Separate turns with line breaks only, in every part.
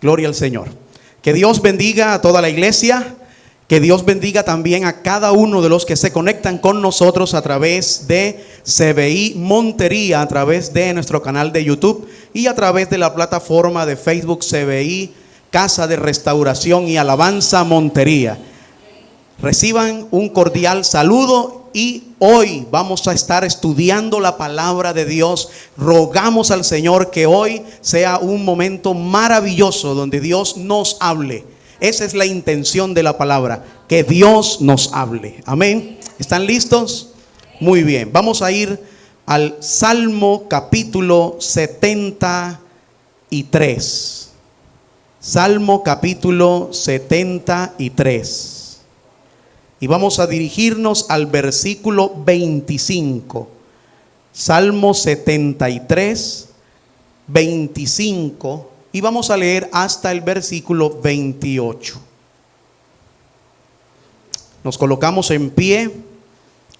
Gloria al Señor. Que Dios bendiga a toda la iglesia. Que Dios bendiga también a cada uno de los que se conectan con nosotros a través de CBI Montería, a través de nuestro canal de YouTube y a través de la plataforma de Facebook CBI Casa de Restauración y Alabanza Montería. Reciban un cordial saludo y hoy vamos a estar estudiando la palabra de Dios. Rogamos al Señor que hoy sea un momento maravilloso donde Dios nos hable. Esa es la intención de la palabra, que Dios nos hable. Amén. ¿Están listos? Muy bien. Vamos a ir al Salmo capítulo 73. Salmo capítulo 73. Y vamos a dirigirnos al versículo 25. Salmo 73, 25. Y vamos a leer hasta el versículo 28. Nos colocamos en pie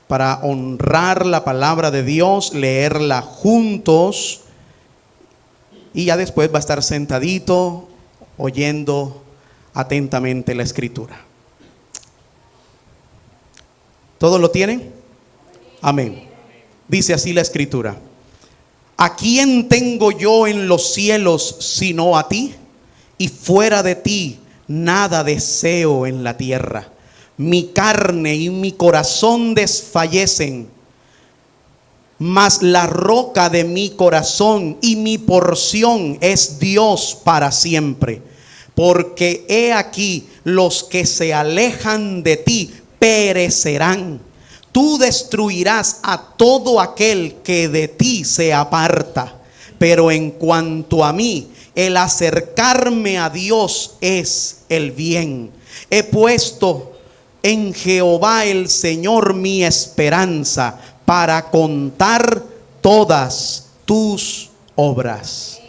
para honrar la palabra de Dios, leerla juntos. Y ya después va a estar sentadito, oyendo atentamente la escritura. ¿Todos lo tienen? Amén. Dice así la escritura: ¿a quién tengo yo en los cielos sino a ti? Y fuera de ti nada deseo en la tierra. Mi carne y mi corazón desfallecen, mas la roca de mi corazón y mi porción es Dios para siempre. Porque he aquí, los que se alejan de ti perecerán. Tú destruirás a todo aquel que de ti se aparta. Pero en cuanto a mí, el acercarme a Dios es el bien. He puesto en Jehová el Señor mi esperanza, para contar todas tus obras.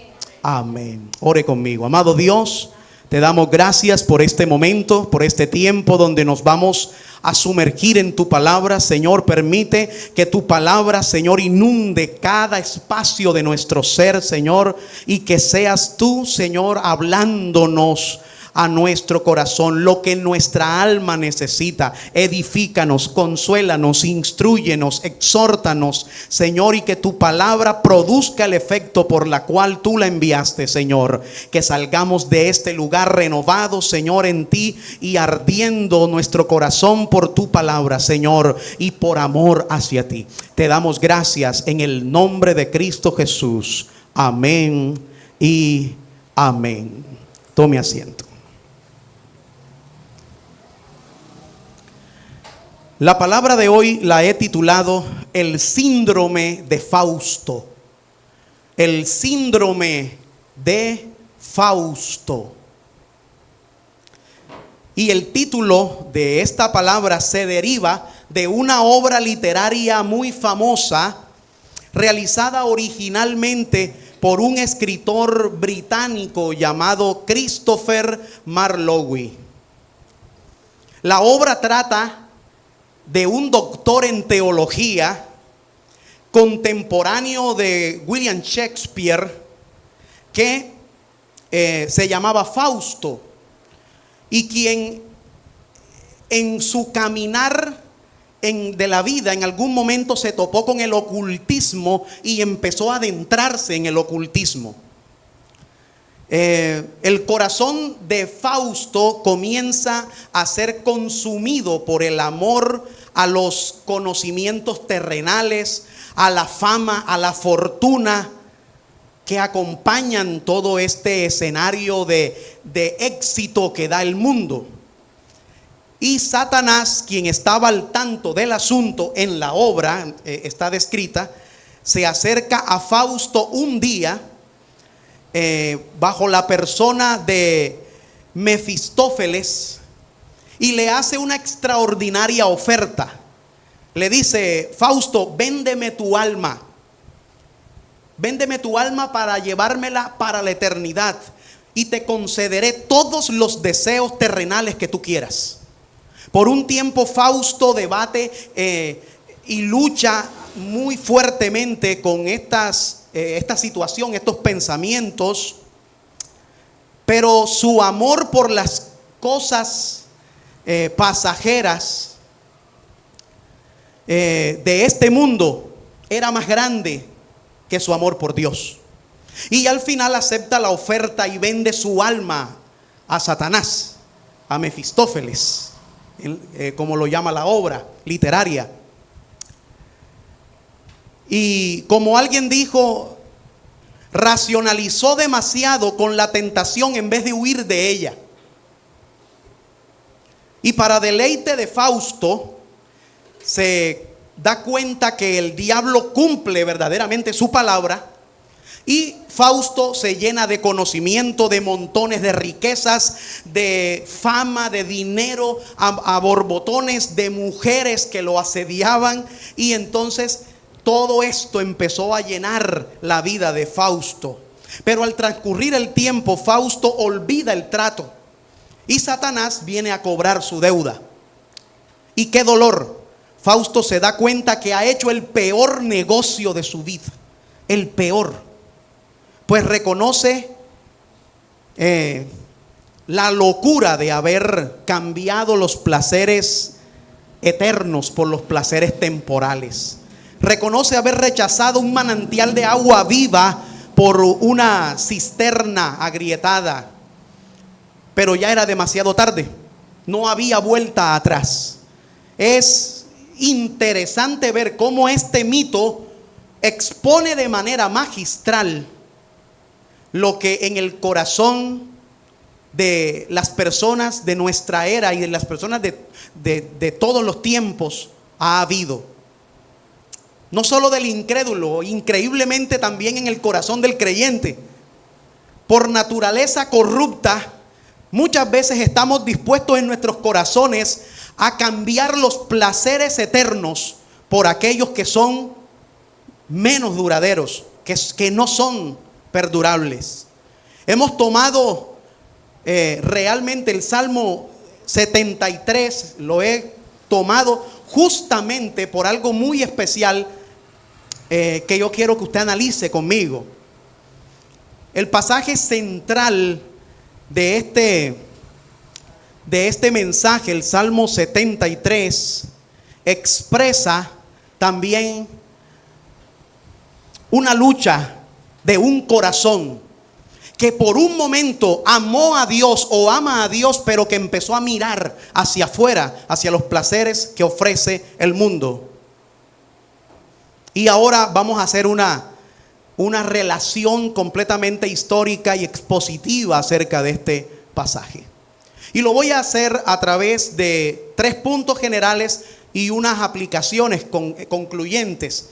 Amén. Ore conmigo. Amado Dios, te damos gracias por este momento, por este tiempo donde nos vamos a sumergir en tu palabra. Señor, permite que tu palabra, Señor, inunde cada espacio de nuestro ser, Señor, y que seas tú, Señor, hablándonos a nuestro corazón, lo que nuestra alma necesita. Edifícanos, consuélanos, instrúyenos, exhórtanos, Señor, y que tu palabra produzca el efecto por la cual tú la enviaste, Señor. Que salgamos de este lugar renovados, Señor, en ti, y ardiendo nuestro corazón por tu palabra, Señor, y por amor hacia ti. Te damos gracias en el nombre de Cristo Jesús. Amén y amén. Tome asiento. La palabra de hoy la he titulado El síndrome de Fausto. El síndrome de Fausto. Y el título de esta palabra se deriva de una obra literaria muy famosa, realizada originalmente por un escritor británico llamado Christopher Marlowe. La obra trata de un doctor en teología, contemporáneo de William Shakespeare, que se llamaba Fausto, y quien en su caminar de la vida en algún momento se topó con el ocultismo y empezó a adentrarse en el ocultismo. El corazón de Fausto comienza a ser consumido por el amor a los conocimientos terrenales, a la fama, a la fortuna que acompañan todo este escenario de éxito que da el mundo. Y Satanás, quien estaba al tanto del asunto en la obra, está descrita, se acerca a Fausto un día, bajo la persona de Mefistófeles, y le hace una extraordinaria oferta. Le dice: Fausto, véndeme tu alma. Véndeme tu alma para llevármela para la eternidad, y te concederé todos los deseos terrenales que tú quieras. Por un tiempo Fausto debate y lucha muy fuertemente con esta situación, estos pensamientos. Pero su amor por las cosas pasajeras de este mundo era más grande que su amor por Dios. Y al final acepta la oferta y vende su alma a Satanás, a Mefistófeles, como lo llama la obra literaria. Y como alguien dijo, racionalizó demasiado con la tentación en vez de huir de ella. Y para deleite de Fausto, se da cuenta que el diablo cumple verdaderamente su palabra. Y Fausto se llena de conocimiento, de montones de riquezas, de fama, de dinero, a borbotones, de mujeres que lo asediaban. Y entonces todo esto empezó a llenar la vida de Fausto. Pero al transcurrir el tiempo, Fausto olvida el trato y Satanás viene a cobrar su deuda. Y qué dolor. Fausto se da cuenta que ha hecho el peor negocio de su vida. El peor. Pues reconoce la locura de haber cambiado los placeres eternos por los placeres temporales. Reconoce haber rechazado un manantial de agua viva por una cisterna agrietada. Pero ya era demasiado tarde. No había vuelta atrás. Es interesante ver cómo este mito expone de manera magistral lo que en el corazón de las personas de nuestra era y de las personas de todos los tiempos ha habido. No solo del incrédulo, increíblemente también en el corazón del creyente. Por naturaleza corrupta, muchas veces estamos dispuestos en nuestros corazones a cambiar los placeres eternos por aquellos que son menos duraderos, que no son perdurables. Hemos tomado realmente el Salmo 73, lo he tomado justamente por algo muy especial que yo quiero que usted analice conmigo. El pasaje central de este mensaje, el Salmo 73, expresa también una lucha de un corazón que por un momento amó a Dios o ama a Dios, pero que empezó a mirar hacia afuera, hacia los placeres que ofrece el mundo. Y ahora vamos a hacer una relación completamente histórica y expositiva acerca de este pasaje. Y lo voy a hacer a través de 3 puntos generales y unas aplicaciones concluyentes.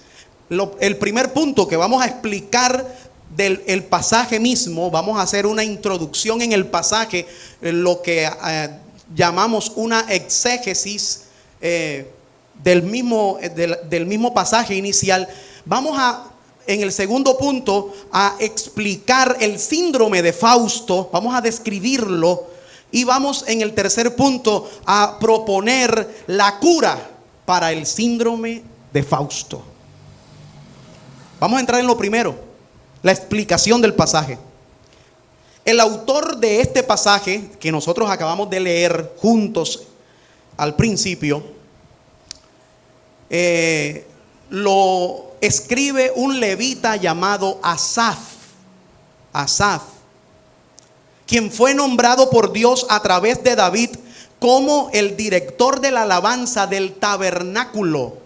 El primer punto que vamos a explicar del pasaje mismo, vamos a hacer una introducción en el pasaje, lo que llamamos una exégesis del mismo pasaje inicial. Vamos en el segundo punto a explicar el síndrome de Fausto, vamos a describirlo, y vamos en el tercer punto a proponer la cura para el síndrome de Fausto. Vamos a entrar en lo primero, la explicación del pasaje. El autor de este pasaje que nosotros acabamos de leer juntos al principio, lo escribe un levita llamado Asaf, quien fue nombrado por Dios a través de David como el director de la alabanza del tabernáculo.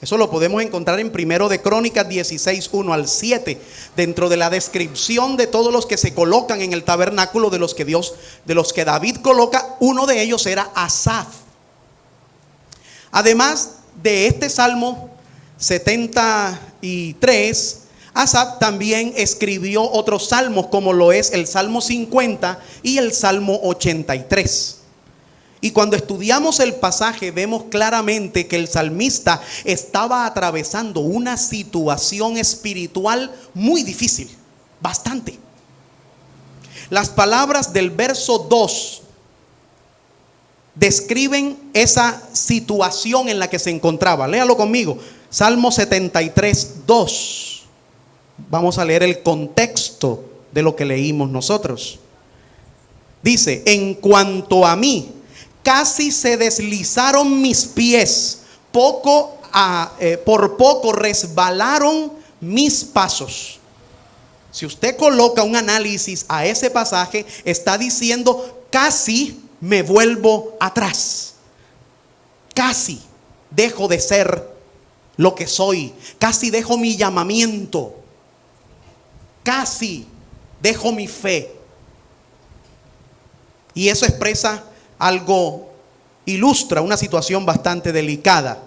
Eso lo podemos encontrar en 1 de Crónicas 16, 1 al 7, dentro de la descripción de todos los que se colocan en el tabernáculo, de los que David coloca. Uno de ellos era Asaf. Además de este Salmo 73, Asaf también escribió otros salmos, como lo es el Salmo 50 y el Salmo 83. Y cuando estudiamos el pasaje vemos claramente que el salmista estaba atravesando una situación espiritual muy difícil, bastante. Las palabras del verso 2 describen esa situación en la que se encontraba. Léalo conmigo. Salmo 73, 2. Vamos a leer el contexto de lo que leímos nosotros. Dice, en cuanto a mí, casi se deslizaron mis pies, por poco resbalaron mis pasos. Si usted coloca un análisis a ese pasaje, está diciendo, casi me vuelvo atrás. Casi dejo de ser lo que soy. Casi dejo mi llamamiento. Casi dejo mi fe. Y eso expresa algo, ilustra una situación bastante delicada.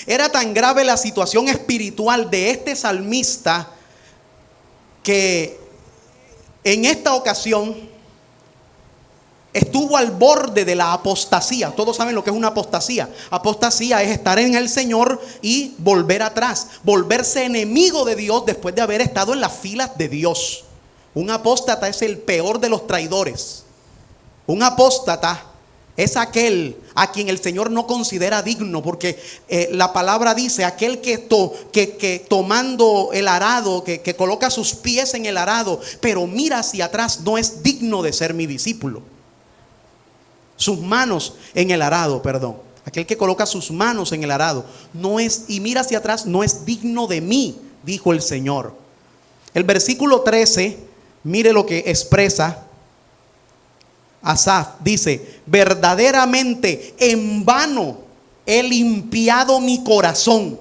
Era tan grave la situación espiritual de este salmista que en esta ocasión estuvo al borde de la apostasía. Todos saben lo que es una apostasía. Apostasía es estar en el Señor y volver atrás, volverse enemigo de Dios después de haber estado en las filas de Dios. Un apóstata es el peor de los traidores. Un apóstata es aquel a quien el Señor no considera digno, porque la palabra dice, aquel que tomando el arado, que coloca sus pies en el arado, pero mira hacia atrás, no es digno de ser mi discípulo. Sus manos en el arado, perdón. Aquel que coloca sus manos en el arado no es, y mira hacia atrás, no es digno de mí, dijo el Señor. El versículo 13, mire lo que expresa Asaf. Dice, verdaderamente en vano he limpiado mi corazón.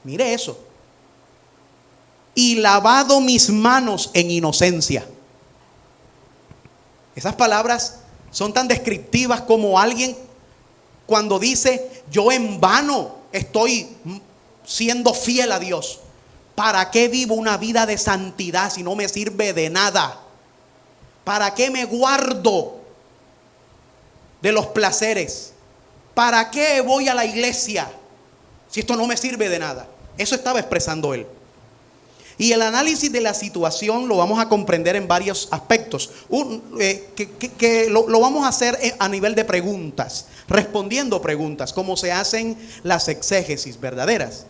Mire eso. Y lavado mis manos en inocencia. Esas palabras son tan descriptivas como alguien cuando dice, yo en vano estoy siendo fiel a Dios. ¿Para qué vivo una vida de santidad si no me sirve de nada? ¿Para qué me guardo de los placeres? ¿Para qué voy a la iglesia si esto no me sirve de nada? Eso estaba expresando él. Y el análisis de la situación lo vamos a comprender en varios aspectos. Lo vamos a hacer a nivel de preguntas, respondiendo preguntas, como se hacen las exégesis verdaderas.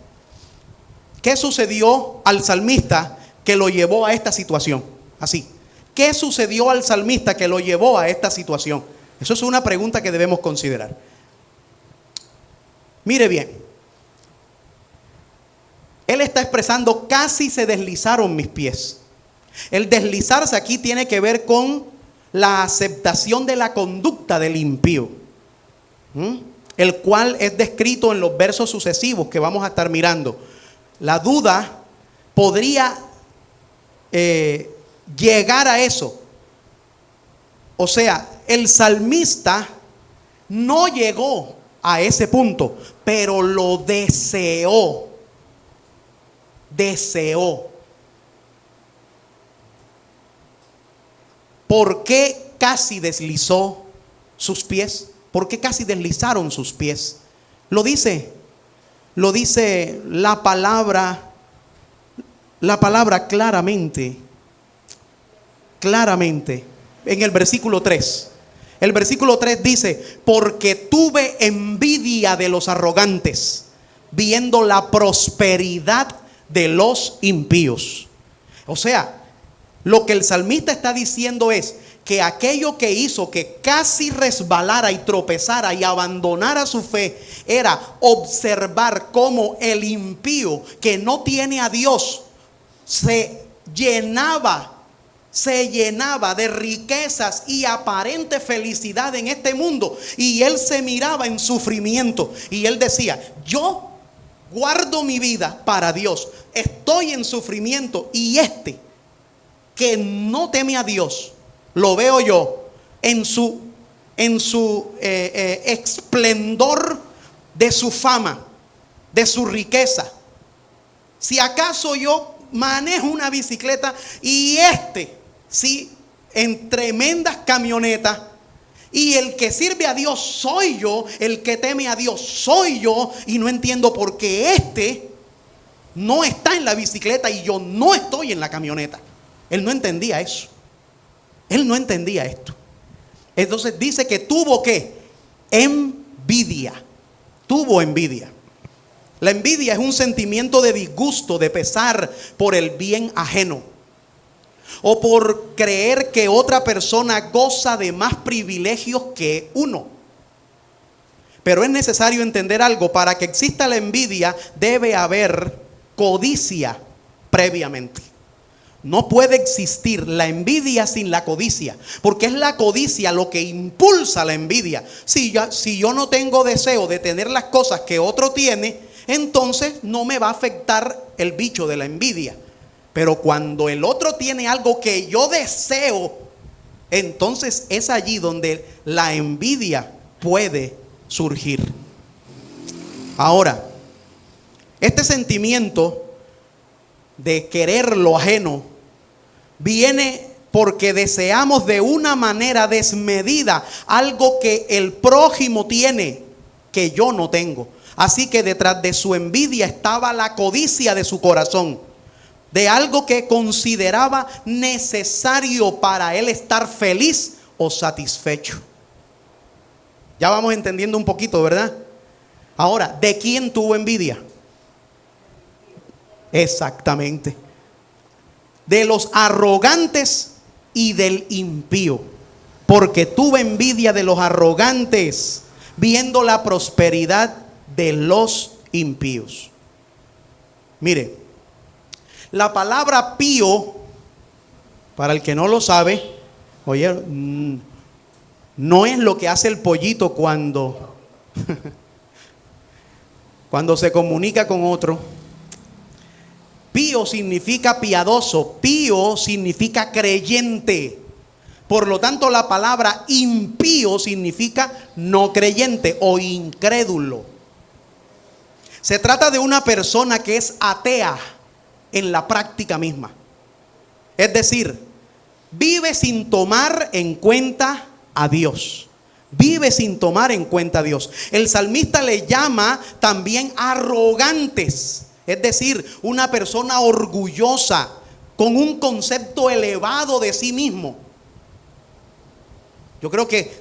¿Qué sucedió al salmista que lo llevó a esta situación? Así. ¿Qué sucedió al salmista que lo llevó a esta situación? Eso es una pregunta que debemos considerar. Mire bien. Él está expresando, casi se deslizaron mis pies. El deslizarse aquí tiene que ver con la aceptación de la conducta del impío, el cual es descrito en los versos sucesivos que vamos a estar mirando. La duda podría llegar a eso. O sea, el salmista no llegó a ese punto, pero lo deseó. ¿Por qué casi deslizó sus pies? ¿Por qué casi deslizaron sus pies? Lo dice la palabra claramente en el versículo 3. El versículo 3 dice, porque tuve envidia de los arrogantes, viendo la prosperidad de los impíos. O sea, lo que el salmista está diciendo es que aquello que hizo que casi resbalara y tropezara y abandonara su fe era observar cómo el impío que no tiene a Dios se llenaba de riquezas y aparente felicidad en este mundo, y él se miraba en sufrimiento y él decía, yo guardo mi vida para Dios, estoy en sufrimiento, y este que no teme a Dios, lo veo yo en su esplendor de su fama, de su riqueza. Si acaso yo manejo una bicicleta y sí, en tremendas camionetas, y el que sirve a Dios soy yo, el que teme a Dios soy yo, y no entiendo por qué no está en la bicicleta y yo no estoy en la camioneta. Él no entendía eso. Él no entendía esto. Entonces dice que tuvo ¿qué? Envidia. Tuvo envidia. La envidia es un sentimiento de disgusto, de pesar por el bien ajeno. o por creer que otra persona goza de más privilegios que uno. Pero es necesario entender algo: para que exista la envidia debe haber codicia previamente. No puede existir la envidia sin la codicia, porque es la codicia lo que impulsa la envidia. Si yo no tengo deseo de tener las cosas que otro tiene, entonces no me va a afectar el bicho de la envidia. Pero cuando el otro tiene algo que yo deseo, entonces es allí donde la envidia puede surgir. Ahora, este sentimiento de querer lo ajeno viene porque deseamos de una manera desmedida algo que el prójimo tiene que yo no tengo. Así que detrás de su envidia estaba la codicia de su corazón, de algo que consideraba necesario para él estar feliz o satisfecho. Ya vamos entendiendo un poquito, ¿verdad? Ahora, ¿de quién tuvo envidia? Exactamente. De los arrogantes y del impío. Porque tuve envidia de los arrogantes, viendo la prosperidad de los impíos. Mire, la palabra pío, para el que no lo sabe, oye, no es lo que hace el pollito cuando se comunica con otro. Pío significa piadoso, pío significa creyente. Por lo tanto, la palabra impío significa no creyente o incrédulo. Se trata de una persona que es atea en la práctica misma. Es decir, vive sin tomar en cuenta a Dios. Vive sin tomar en cuenta a Dios. El salmista le llama también arrogantes. Es decir, una persona orgullosa, con un concepto elevado de sí mismo. Yo creo que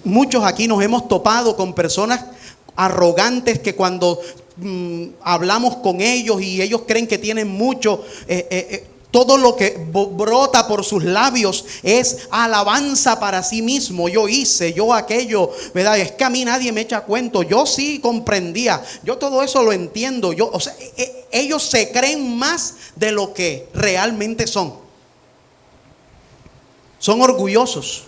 muchos aquí nos hemos topado con personas arrogantes que cuando hablamos con ellos y ellos creen que tienen mucho, todo lo que brota por sus labios es alabanza para sí mismo. Yo hice, yo aquello, ¿verdad? Es que a mí nadie me echa cuento. Yo sí comprendía, yo todo eso lo entiendo. Ellos se creen más de lo que realmente son. Son orgullosos.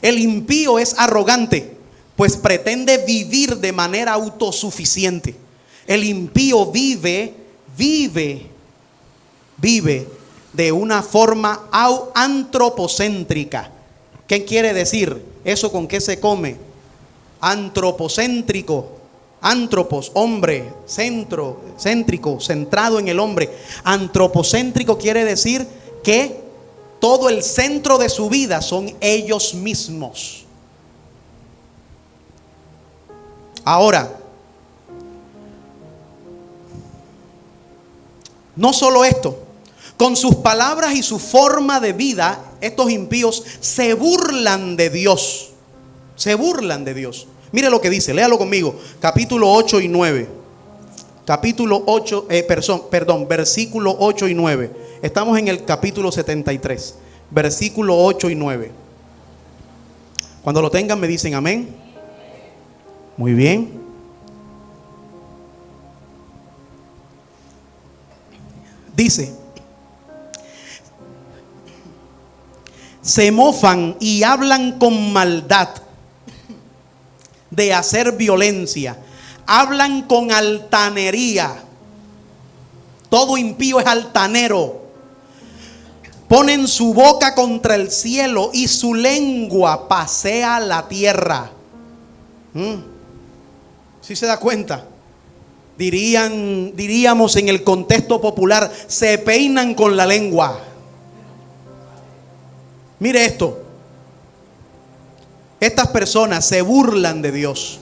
El impío es arrogante, pues pretende vivir de manera autosuficiente. El impío vive de una forma antropocéntrica. ¿Qué quiere decir? ¿Eso con qué se come? Antropocéntrico. Antropos, hombre, céntrico, centrado en el hombre. Antropocéntrico quiere decir que todo el centro de su vida son ellos mismos. Ahora, no solo esto, con sus palabras y su forma de vida, estos impíos se burlan de Dios. Se burlan de Dios. Mire lo que dice, léalo conmigo, capítulo 8 y 9. Versículo 8 y 9. Estamos en el capítulo 73, versículo 8 y 9. Cuando lo tengan me dicen amén. Muy bien. Dice: se mofan y hablan con maldad de hacer violencia, hablan con altanería. Todo impío es altanero. Ponen su boca contra el cielo y su lengua pasea la tierra. ¿Sí se da cuenta? Diríamos en el contexto popular, se peinan con la lengua. Mire esto. Estas personas se burlan de Dios.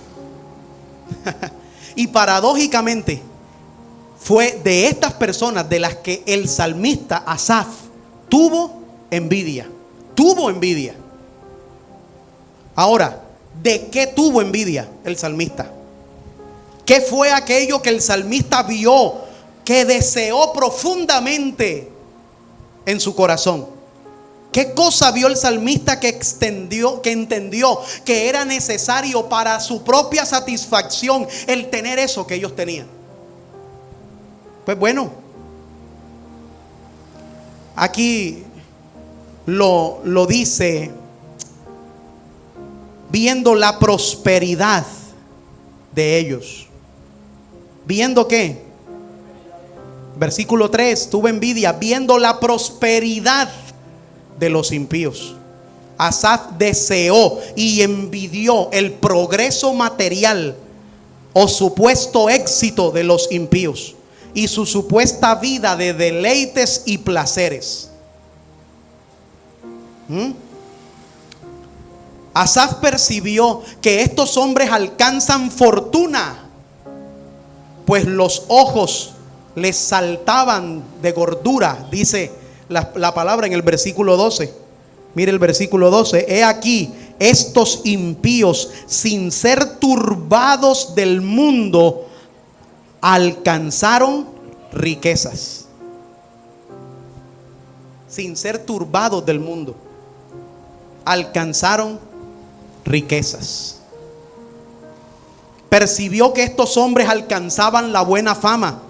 Y paradójicamente, fue de estas personas de las que el salmista Asaf tuvo envidia. Tuvo envidia. Ahora, ¿de qué tuvo envidia el salmista? ¿Qué fue aquello que el salmista vio, que deseó profundamente en su corazón? ¿Qué cosa vio el salmista que entendió que era necesario para su propia satisfacción el tener eso que ellos tenían? Pues bueno, aquí lo dice, viendo la prosperidad de ellos. ¿Viendo qué? Versículo 3, tuvo envidia, viendo la prosperidad de los impíos. Asaf deseó y envidió el progreso material o supuesto éxito de los impíos y su supuesta vida de deleites y placeres. Asaf percibió que estos hombres alcanzan fortuna, pues los ojos les saltaban de gordura, dice la palabra en el versículo 12. Mire el versículo 12. He aquí, estos impíos, sin ser turbados del mundo, alcanzaron riquezas. Sin ser turbados del mundo, alcanzaron riquezas. Percibió que estos hombres alcanzaban la buena fama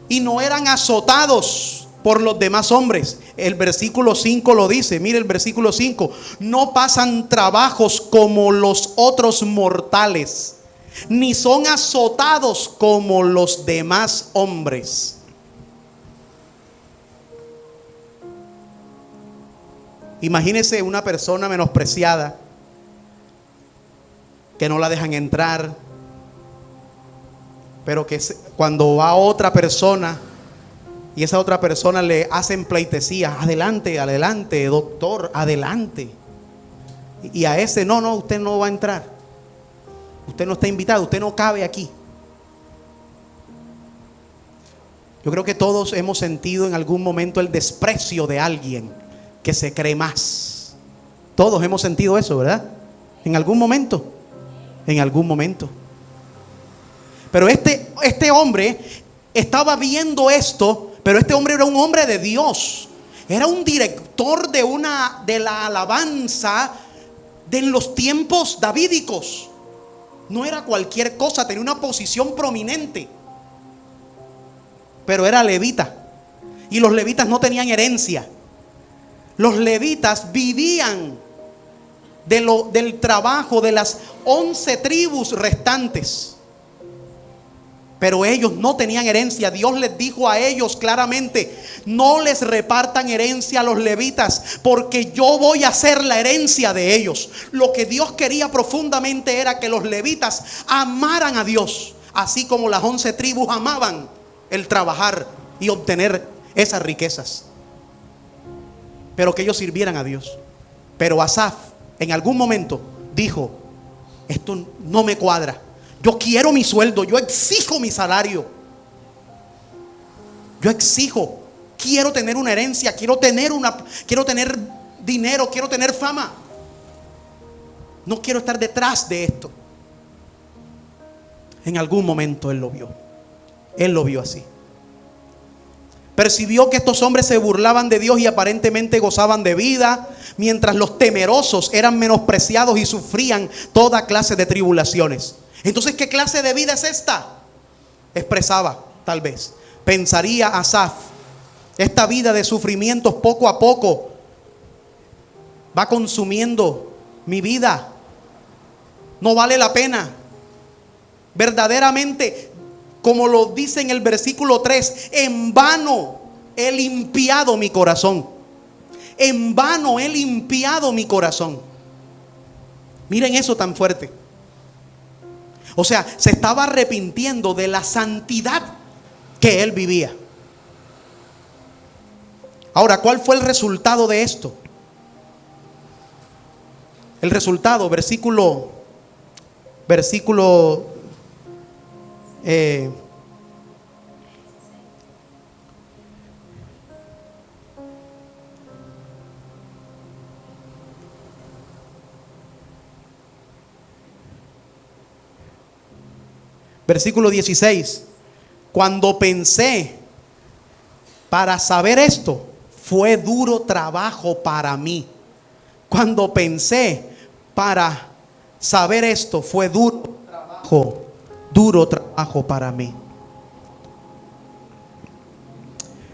y no eran azotados por los demás hombres. El versículo 5 lo dice. Mire el versículo 5. No pasan trabajos como los otros mortales, ni son azotados como los demás hombres. Imagínese una persona menospreciada, que no la dejan entrar, pero que cuando va otra persona y esa otra persona le hacen pleitesía: adelante, adelante, doctor, adelante. Y a ese no, usted no va a entrar, usted no está invitado, usted no cabe aquí. Yo creo que todos hemos sentido en algún momento el desprecio de alguien que se cree más. Todos hemos sentido eso, ¿verdad? En algún momento. En algún momento. Pero este hombre estaba viendo esto, pero este hombre era un hombre de Dios. Era un director de la alabanza de los tiempos davídicos. No era cualquier cosa, tenía una posición prominente. Pero era levita. Y los levitas no tenían herencia. Los levitas vivían del trabajo de las 11 tribus restantes, pero ellos no tenían herencia. Dios les dijo a ellos claramente: no les repartan herencia a los levitas, porque yo voy a ser la herencia de ellos. Lo que Dios quería profundamente era que los levitas amaran a Dios, así como las 11 tribus amaban el trabajar y obtener esas riquezas, pero que ellos sirvieran a Dios. Pero Asaf en algún momento dijo: esto no me cuadra, yo quiero mi sueldo, yo exijo mi salario, yo exijo, quiero tener una herencia, quiero tener dinero, quiero tener fama, no quiero estar detrás de esto. En algún momento él lo vio así. Percibió que estos hombres se burlaban de Dios y aparentemente gozaban de vida, mientras los temerosos eran menospreciados y sufrían toda clase de tribulaciones. Entonces, ¿qué clase de vida es esta? Expresaba, tal vez, pensaría Asaf, esta vida de sufrimientos poco a poco va consumiendo mi vida. No vale la pena. Verdaderamente, como lo dice en el versículo 3, en vano he limpiado mi corazón. En vano he limpiado mi corazón. Miren eso tan fuerte. O sea, se estaba arrepintiendo de la santidad que él vivía. Ahora, ¿cuál fue el resultado de esto? El resultado, versículo versículo 16. Cuando pensé Para saber esto fue duro trabajo para mí. Cuando pensé, para saber esto fue duro trabajo para mí.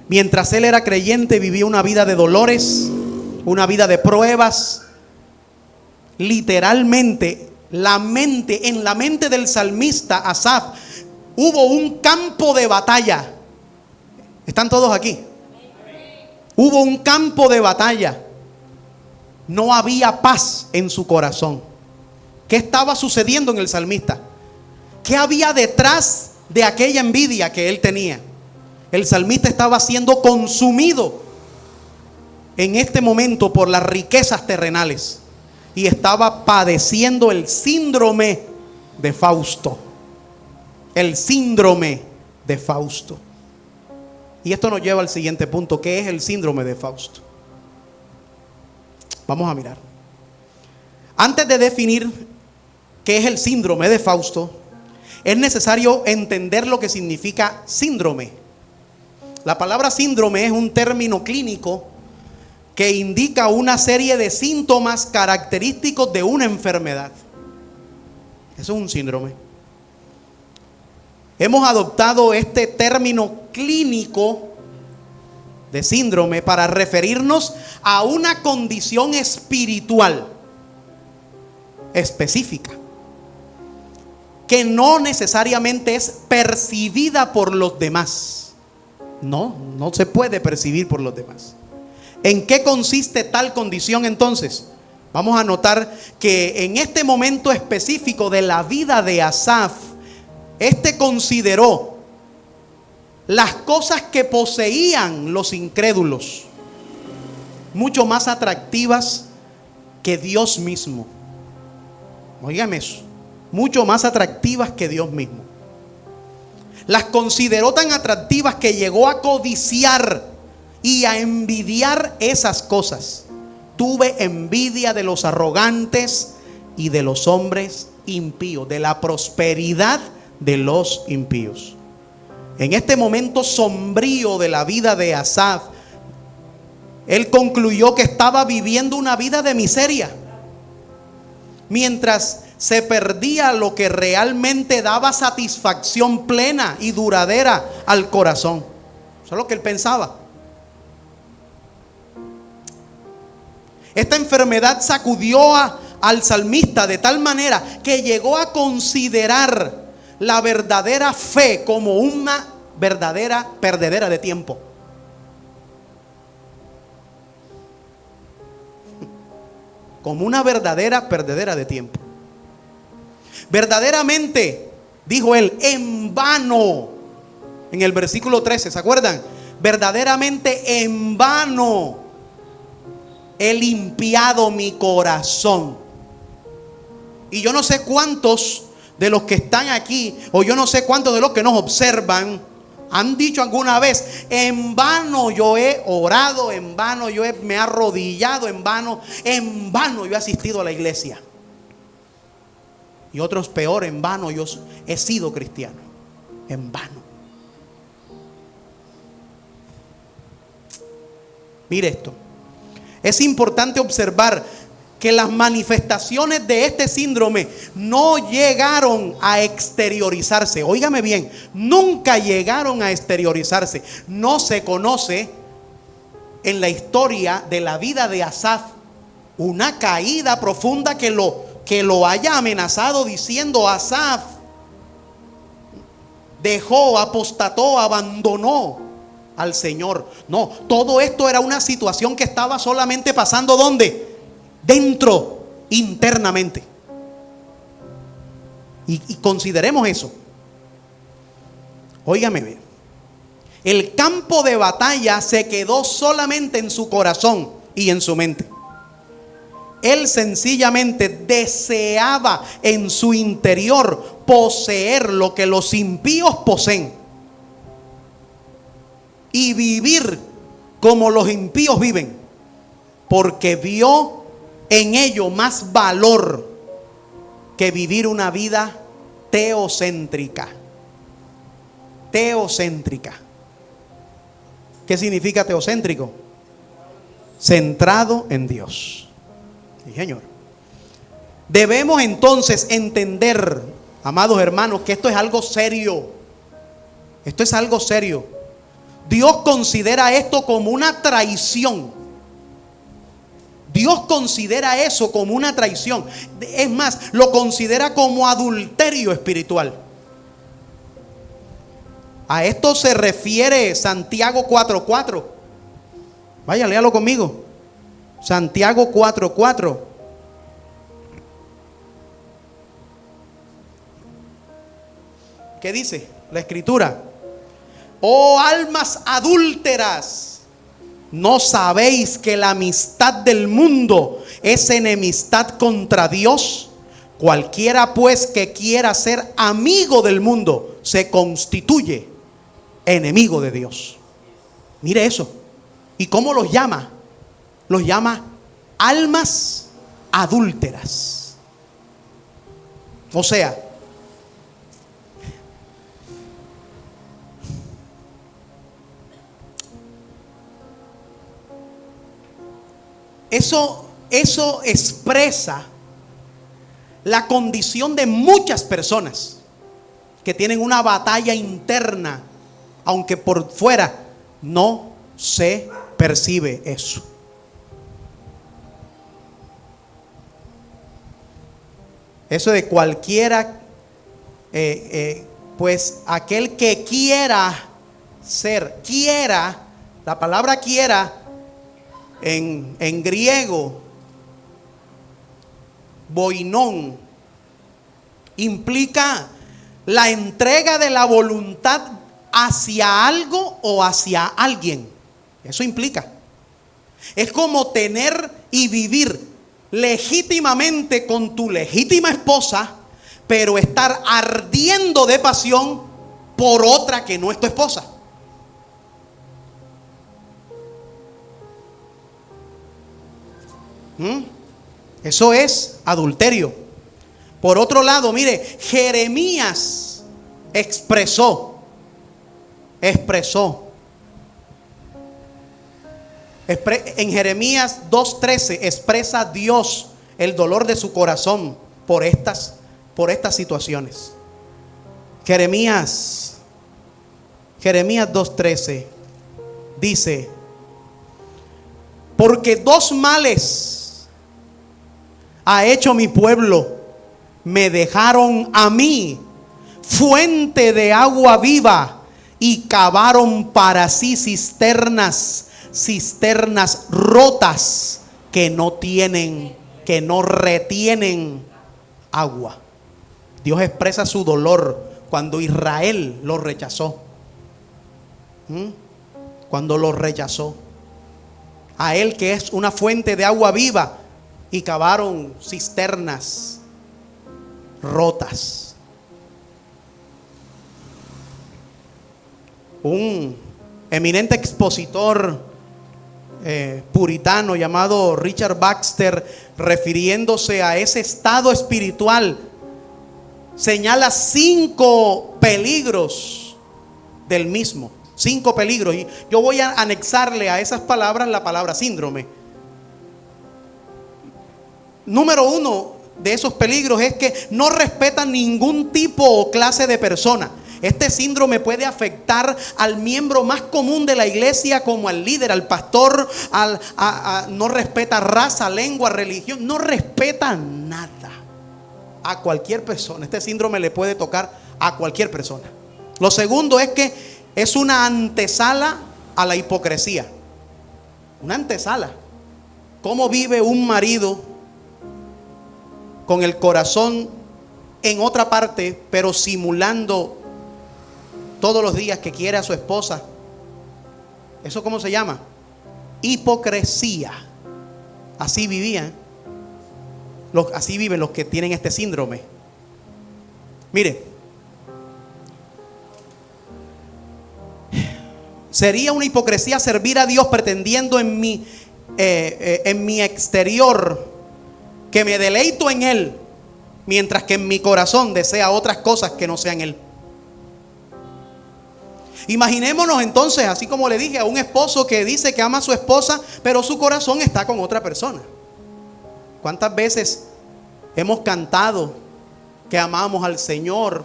Mientras él era creyente, vivía una vida de dolores, una vida de pruebas. Literalmente, en la mente del salmista Asaf, hubo un campo de batalla. ¿Están todos aquí? Hubo un campo de batalla. No había paz en su corazón. ¿Qué estaba sucediendo en el salmista? ¿Qué había detrás de aquella envidia que él tenía? El salmista estaba siendo consumido en este momento por las riquezas terrenales y estaba padeciendo el síndrome de Fausto. El síndrome de Fausto. Y esto nos lleva al siguiente punto. ¿Qué es el síndrome de Fausto? Vamos a mirar. Antes de definir qué es el síndrome de Fausto, es necesario entender lo que significa síndrome. La palabra síndrome es un término clínico que indica una serie de síntomas característicos de una enfermedad. Eso es un síndrome. Hemos adoptado este término clínico de síndrome para referirnos a una condición espiritual específica que no necesariamente es percibida por los demás. No se puede percibir por los demás. ¿En qué consiste tal condición entonces? Vamos a notar que en este momento específico de la vida de Asaf, consideró las cosas que poseían los incrédulos mucho más atractivas que Dios mismo. Óigame eso, mucho más atractivas que Dios mismo. Las consideró tan atractivas que llegó a codiciar y a envidiar esas cosas. Tuve envidia de los arrogantes y de los hombres impíos, de la prosperidad de los impíos. En este momento sombrío de la vida de Asaf, él concluyó que estaba viviendo una vida de miseria, mientras se perdía lo que realmente daba satisfacción plena y duradera al corazón. Eso es lo que él pensaba. Esta enfermedad sacudió al salmista de tal manera que llegó a considerar la verdadera fe como una verdadera perdedera de tiempo. Como una verdadera perdedera de tiempo. Verdaderamente, dijo él, en vano. En el versículo 13, ¿se acuerdan? Verdaderamente en vano he limpiado mi corazón. Y yo no sé cuántos de los que están aquí, o yo no sé cuántos de los que nos observan, han dicho alguna vez: en vano yo he orado, en vano me he arrodillado, en vano yo he asistido a la iglesia. Y otros peor, en vano yo he sido cristiano. En vano. Mire esto. Es importante observar que las manifestaciones de este síndrome no llegaron a exteriorizarse. Óigame bien, nunca llegaron a exteriorizarse. No se conoce en la historia de la vida de Asaf una caída profunda que lo haya amenazado diciendo: Asaf dejó, apostató, abandonó al Señor. No, todo esto era una situación que estaba solamente pasando ¿dónde? Dentro, internamente. Y consideremos eso. Óigame bien. El campo de batalla se quedó solamente en su corazón y en su mente. Él sencillamente deseaba en su interior poseer lo que los impíos poseen y vivir como los impíos viven, porque vio en ello más valor que vivir una vida teocéntrica. Teocéntrica. ¿Qué significa teocéntrico? Centrado en Dios. Sí, Señor. Debemos entonces entender, amados hermanos, que esto es algo serio. Esto es algo serio. Dios considera esto como una traición. Dios considera eso como una traición. Es más, lo considera como adulterio espiritual. A esto se refiere Santiago 4:4. Vaya, léalo conmigo. Santiago 4:4. ¿Qué dice la escritura? Oh almas adúlteras, ¿no sabéis que la amistad del mundo es enemistad contra Dios? Cualquiera pues que quiera ser amigo del mundo se constituye enemigo de Dios. Mire eso. ¿Y cómo los llama? Los llama almas adúlteras. O sea, eso expresa la condición de muchas personas que tienen una batalla interna, aunque por fuera no se percibe eso. Eso de cualquiera, pues aquel que quiera ser, quiera, la palabra quiera en griego, boinón, implica la entrega de la voluntad hacia algo o hacia alguien. Eso implica. Es como tener y vivir legítimamente con tu legítima esposa, pero estar ardiendo de pasión por otra que no es tu esposa. Eso es adulterio. Por otro lado, mire, Jeremías expresó en Jeremías 2:13 expresa Dios el dolor de su corazón por estas situaciones. Jeremías 2:13 dice: porque dos males ha hecho mi pueblo, me dejaron a mí fuente de agua viva y cavaron para sí cisternas rotas que no retienen agua. Dios expresa su dolor cuando Israel lo rechazó. Cuando lo rechazó a él, que es una fuente de agua viva, y cavaron cisternas rotas. Un eminente expositor puritano llamado Richard Baxter, refiriéndose a ese estado espiritual, señala 5 peligros del mismo. 5 peligros. Y yo voy a anexarle a esas palabras la palabra síndrome. Número 1 de esos peligros es que no respetan ningún tipo o clase de persona. Este síndrome puede afectar al miembro más común de la iglesia, como al líder, al pastor. No respeta raza, lengua, religión, no respeta nada a cualquier persona. Este síndrome le puede tocar a cualquier persona. Lo segundo es que es una antesala a la hipocresía. Una antesala. ¿Cómo vive un marido con el corazón en otra parte, pero simulando todos los días que quiere a su esposa? ¿Eso cómo se llama? Hipocresía. Así vivían. Así viven los que tienen este síndrome. Mire, sería una hipocresía servir a Dios pretendiendo en mi exterior que me deleito en Él, mientras que en mi corazón desea otras cosas que no sean Él. Imaginémonos entonces, así como le dije, a un esposo que dice que ama a su esposa, pero su corazón está con otra persona. ¿Cuántas veces hemos cantado que amamos al Señor,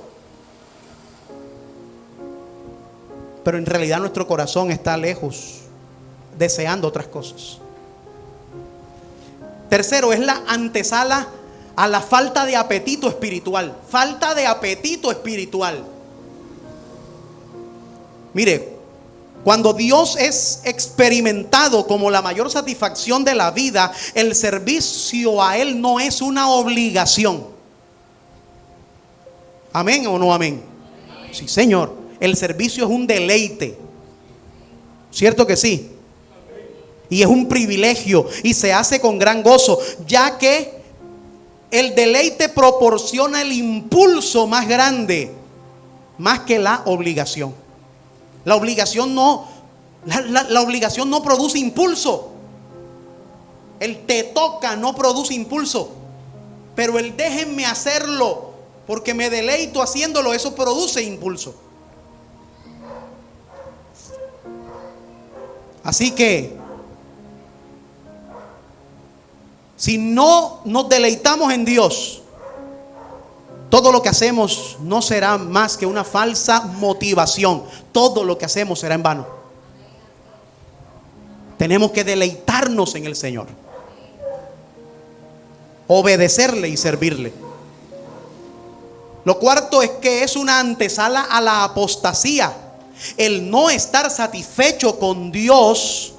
pero en realidad nuestro corazón está lejos, deseando otras cosas? Tercero, es la antesala a la falta de apetito espiritual. Falta de apetito espiritual. Mire, cuando Dios es experimentado como la mayor satisfacción de la vida, el servicio a Él no es una obligación. ¿Amén o no amén? Sí, Señor. El servicio es un deleite. ¿Cierto que sí? Y es un privilegio y se hace con gran gozo, ya que el deleite proporciona el impulso más grande, más que la obligación. La obligación no produce impulso. El te toca no produce impulso. Pero el déjenme hacerlo porque me deleito haciéndolo, eso produce impulso. Así que si no nos deleitamos en Dios, todo lo que hacemos no será más que una falsa motivación. Todo lo que hacemos será en vano. Tenemos que deleitarnos en el Señor, obedecerle y servirle. Lo cuarto es que es una antesala a la apostasía. El no estar satisfecho con Dios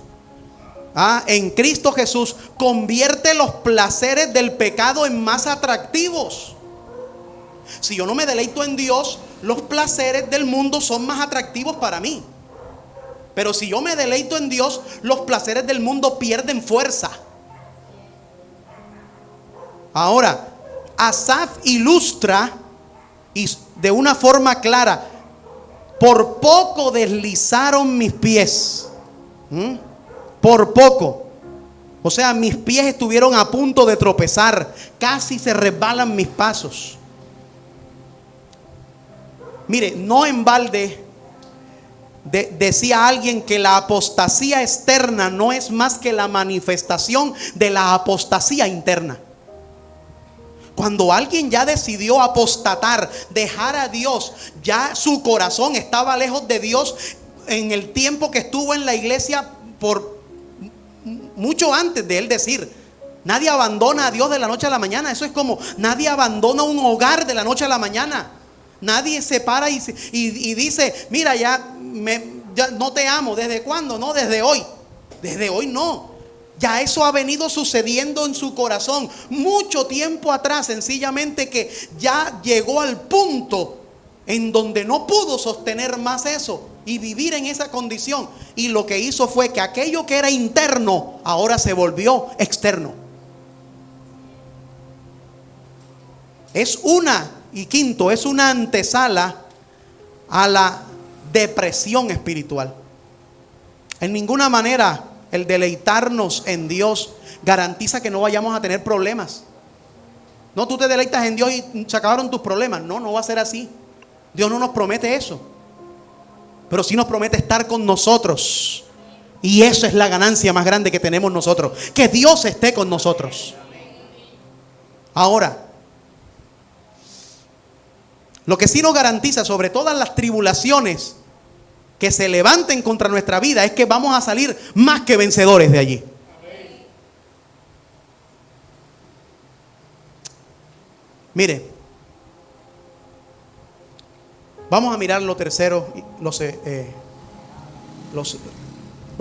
en Cristo Jesús convierte los placeres del pecado en más atractivos. Si yo no me deleito en Dios, los placeres del mundo son más atractivos para mí. Pero si yo me deleito en Dios, los placeres del mundo pierden fuerza. Ahora, Asaf ilustra y de una forma clara: por poco deslizaron mis pies. Por poco. O sea, mis pies estuvieron a punto de tropezar. Casi se resbalan mis pasos. Mire, no en balde decía alguien que la apostasía externa no es más que la manifestación de la apostasía interna. Cuando alguien ya decidió apostatar, dejar a Dios, ya su corazón estaba lejos de Dios en el tiempo que estuvo en la iglesia, por mucho antes de él decir: nadie abandona a Dios de la noche a la mañana. Eso es como nadie abandona un hogar de la noche a la mañana. Nadie se para y dice: mira, ya no te amo. ¿Desde cuándo? No, desde hoy. Desde hoy no. Ya eso ha venido sucediendo en su corazón mucho tiempo atrás. Sencillamente que ya llegó al punto en donde no pudo sostener más eso y vivir en esa condición. Y lo que hizo fue que aquello que era interno ahora se volvió externo. Y quinto, es una antesala a la depresión espiritual. En ninguna manera el deleitarnos en Dios garantiza que no vayamos a tener problemas. No, tú te deleitas en Dios y se acabaron tus problemas. No, no va a ser así. Dios no nos promete eso. Pero sí nos promete estar con nosotros. Y eso es la ganancia más grande que tenemos nosotros. Que Dios esté con nosotros. Ahora, lo que sí nos garantiza sobre todas las tribulaciones que se levanten contra nuestra vida es que vamos a salir más que vencedores de allí. Mire, vamos a mirar lo tercero, lo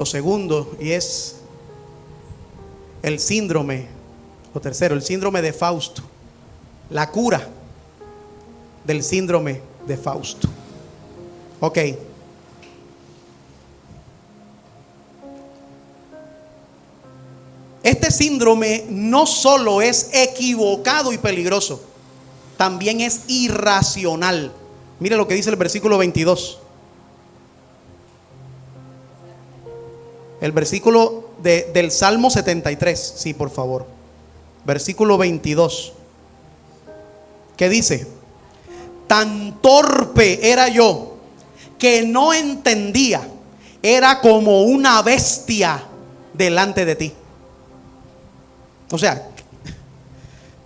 segundo, y es el síndrome. Lo tercero, el síndrome de Fausto. La cura del síndrome de Fausto. Ok. Este síndrome no solo es equivocado y peligroso, también es irracional. Mire lo que dice el versículo 22. El versículo del Salmo 73. Sí, por favor. Versículo 22. ¿Qué dice? Tan torpe era yo que no entendía, era como una bestia delante de ti. O sea,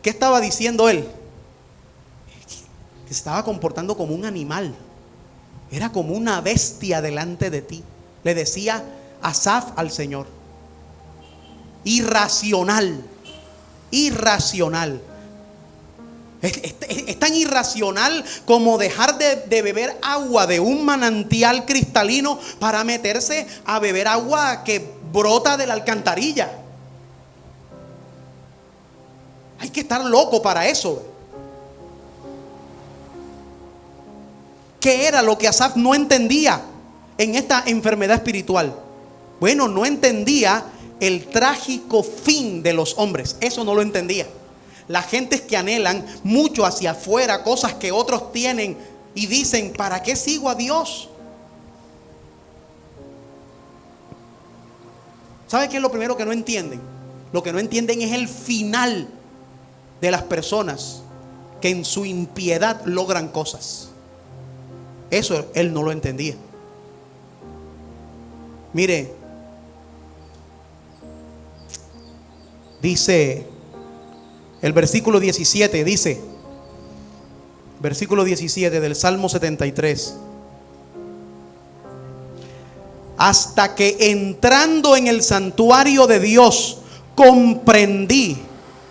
¿qué estaba diciendo él? Que se estaba comportando como un animal. Era como una bestia delante de ti. Le decía Asaf al Señor. Irracional. Irracional. Es tan irracional como dejar de beber agua de un manantial cristalino para meterse a beber agua que brota de la alcantarilla. Hay que estar loco para eso. ¿Qué era lo que Asaf no entendía en esta enfermedad espiritual? Bueno, no entendía el trágico fin de los hombres. Eso no lo entendía. La gente que anhelan mucho hacia afuera cosas que otros tienen y dicen, ¿para qué sigo a Dios? ¿Sabe qué es lo primero que no entienden? Lo que no entienden es el final de las personas que en su impiedad logran cosas. Eso él no lo entendía. Mire, dice el versículo 17, dice, versículo 17 del Salmo 73. Hasta que entrando en el santuario de Dios comprendí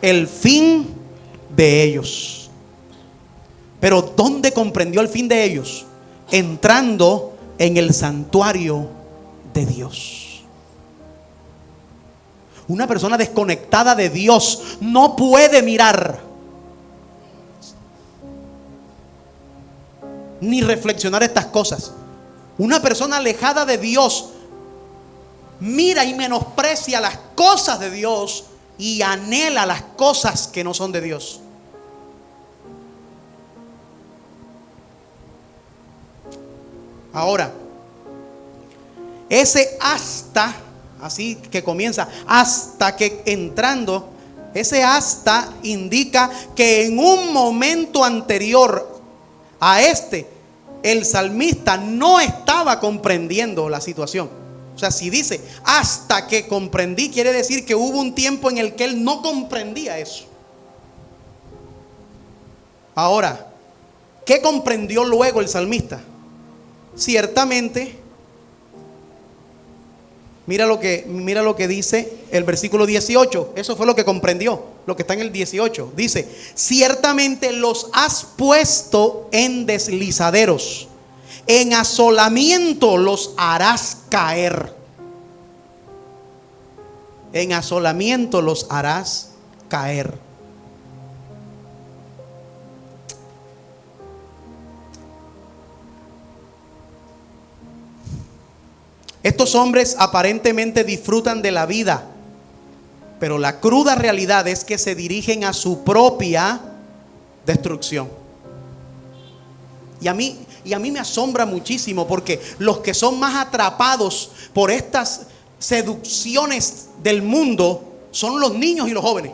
el fin de ellos. Pero ¿dónde comprendió el fin de ellos? Entrando en el santuario de Dios. Una persona desconectada de Dios no puede mirar ni reflexionar estas cosas. Una persona alejada de Dios mira y menosprecia las cosas de Dios y anhela las cosas que no son de Dios. Ahora, ese hasta, así que comienza, hasta que entrando, ese hasta indica que en un momento anterior a el salmista no estaba comprendiendo la situación. O sea, si dice hasta que comprendí, quiere decir que hubo un tiempo en el que él no comprendía eso. Ahora, ¿qué comprendió luego el salmista? Ciertamente, mira lo que dice el versículo 18. Eso fue lo que comprendió, lo que está en el 18. Dice, ciertamente los has puesto en deslizaderos, en asolamiento los harás caer. En asolamiento los harás caer. Estos hombres aparentemente disfrutan de la vida, pero la cruda realidad es que se dirigen a su propia destrucción. Y a mí me asombra muchísimo, porque los que son más atrapados por estas seducciones del mundo son los niños y los jóvenes.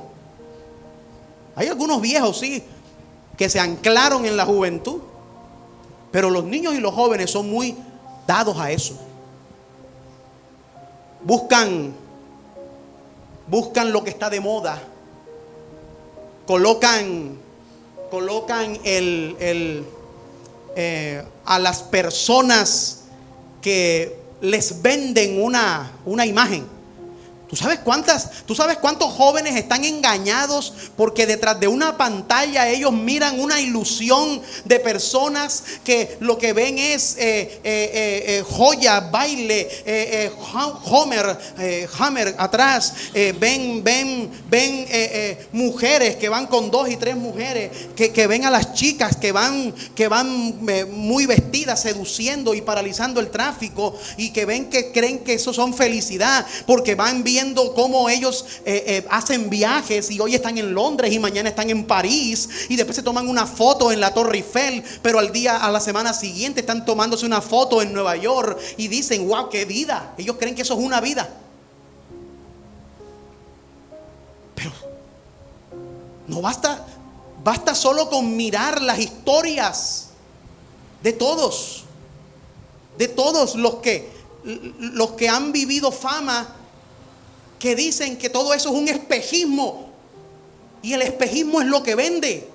Hay algunos viejos, sí, que se anclaron en la juventud, pero los niños y los jóvenes son muy dados a eso. Buscan lo que está de moda. Colocan a las personas que les venden una imagen. ¿Tú sabes cuántos jóvenes están engañados porque detrás de una pantalla ellos miran una ilusión de personas que lo que ven es joya, baile, Hammer atrás, ven mujeres que van con 2 y 3 mujeres, que ven a las chicas que van muy vestidas, seduciendo y paralizando el tráfico, y que creen que eso son felicidad, porque van viendo cómo ellos hacen viajes y hoy están en Londres y mañana están en París, y después se toman una foto en la Torre Eiffel, pero a la semana siguiente están tomándose una foto en Nueva York y dicen, wow, qué vida. Ellos creen que eso es una vida. Pero no basta solo con mirar las historias de todos. de todos los que han vivido fama, que dicen que todo eso es un espejismo, y el espejismo es lo que vende.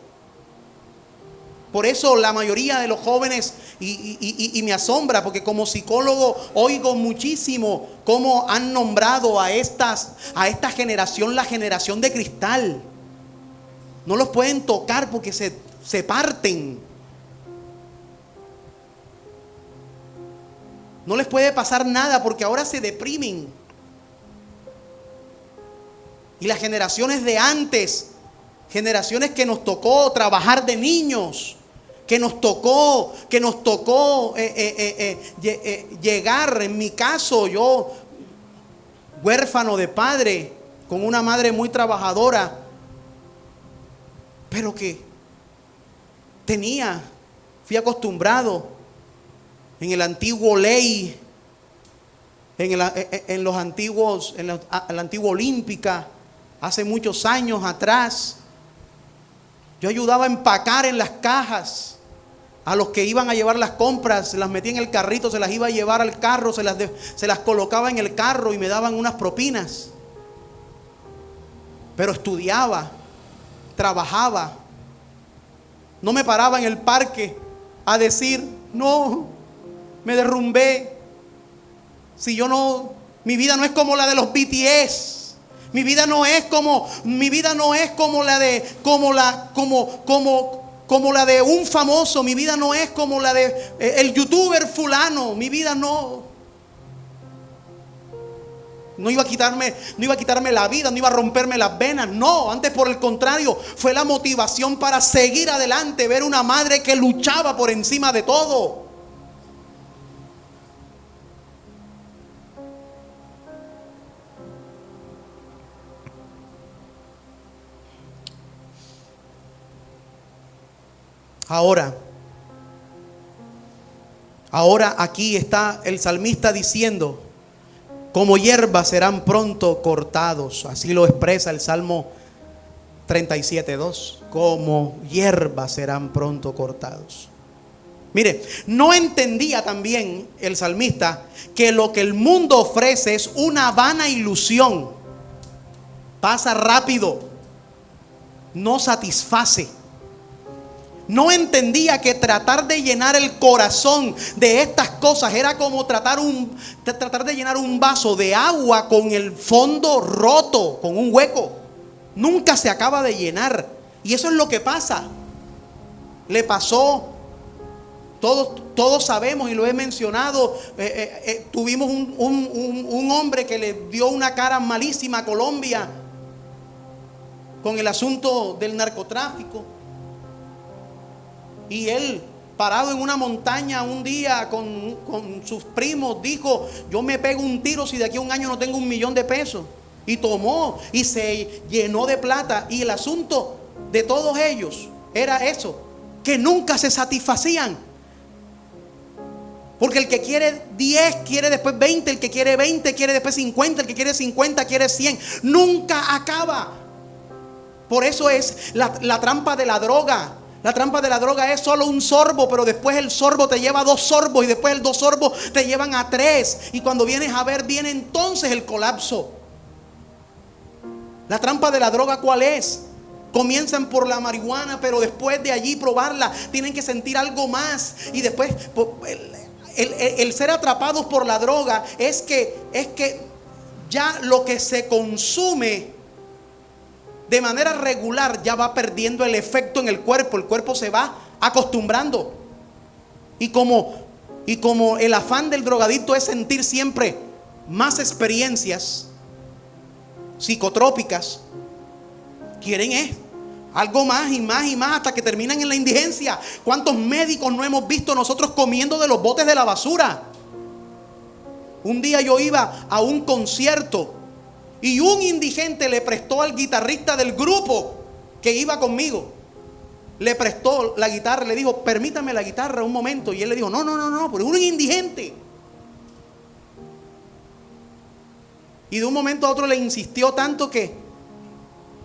Por eso la mayoría de los jóvenes, y me asombra, porque como psicólogo oigo muchísimo cómo han nombrado a esta generación la generación de cristal. No los pueden tocar porque se parten. No les puede pasar nada porque ahora se deprimen. Y las generaciones de antes, generaciones que nos tocó trabajar de niños, que nos tocó llegar, en mi caso, yo huérfano de padre, con una madre muy trabajadora, pero que fui acostumbrado en el antiguo ley, en la antigua olímpica, hace muchos años atrás. Yo ayudaba a empacar en las cajas a los que iban a llevar las compras, se las metía en el carrito, se las iba a llevar al carro, se las colocaba en el carro y me daban unas propinas. Pero estudiaba, trabajaba. No me paraba en el parque a decir, no, me derrumbé. Si yo no, mi vida no es como la de los BTS. Mi vida no es como la de un famoso. Mi vida no es como la de el youtuber fulano. Mi vida no iba a quitarme la vida, no iba a romperme las venas. No, antes por el contrario, fue la motivación para seguir adelante, ver una madre que luchaba por encima de todo. Ahora aquí está el salmista diciendo, como hierba serán pronto cortados. Así lo expresa el Salmo 37:2. Como hierba serán pronto cortados. Mire, no entendía también el salmista que lo que el mundo ofrece es una vana ilusión. Pasa rápido, no satisface. No entendía que tratar de llenar el corazón de estas cosas era como tratar de llenar un vaso de agua con el fondo roto, con un hueco. Nunca se acaba de llenar. Y eso es lo que pasa. Le pasó, todos sabemos y lo he mencionado, tuvimos un hombre que le dio una cara malísima a Colombia con el asunto del narcotráfico. Y él, parado en una montaña un día con sus primos, dijo, yo me pego un tiro si de aquí a un año no tengo $1,000,000. Y tomó y se llenó de plata. Y el asunto de todos ellos era eso, que nunca se satisfacían. Porque el que quiere 10 quiere después 20, el que quiere 20 quiere después 50, el que quiere 50 quiere 100. Nunca acaba. Por eso es la trampa de la droga. La trampa de la droga es solo un sorbo, pero después el sorbo te lleva a 2 sorbos y después el 2 sorbos te llevan a 3. Y cuando vienes a ver, viene entonces el colapso. La trampa de la droga, ¿cuál es? Comienzan por la marihuana, pero después de allí probarla tienen que sentir algo más. Y después el ser atrapados por la droga es que ya lo que se consume de manera regular ya va perdiendo el efecto en el cuerpo se va acostumbrando. Y como el afán del drogadicto es sentir siempre más experiencias psicotrópicas, quieren algo más y más y más hasta que terminan en la indigencia. ¿Cuántos médicos no hemos visto nosotros comiendo de los botes de la basura? Un día yo iba a un concierto y un indigente le prestó al guitarrista del grupo que iba conmigo, le prestó la guitarra, le dijo, permítame la guitarra un momento. Y él le dijo, no, pero un indigente. Y de un momento a otro le insistió tanto que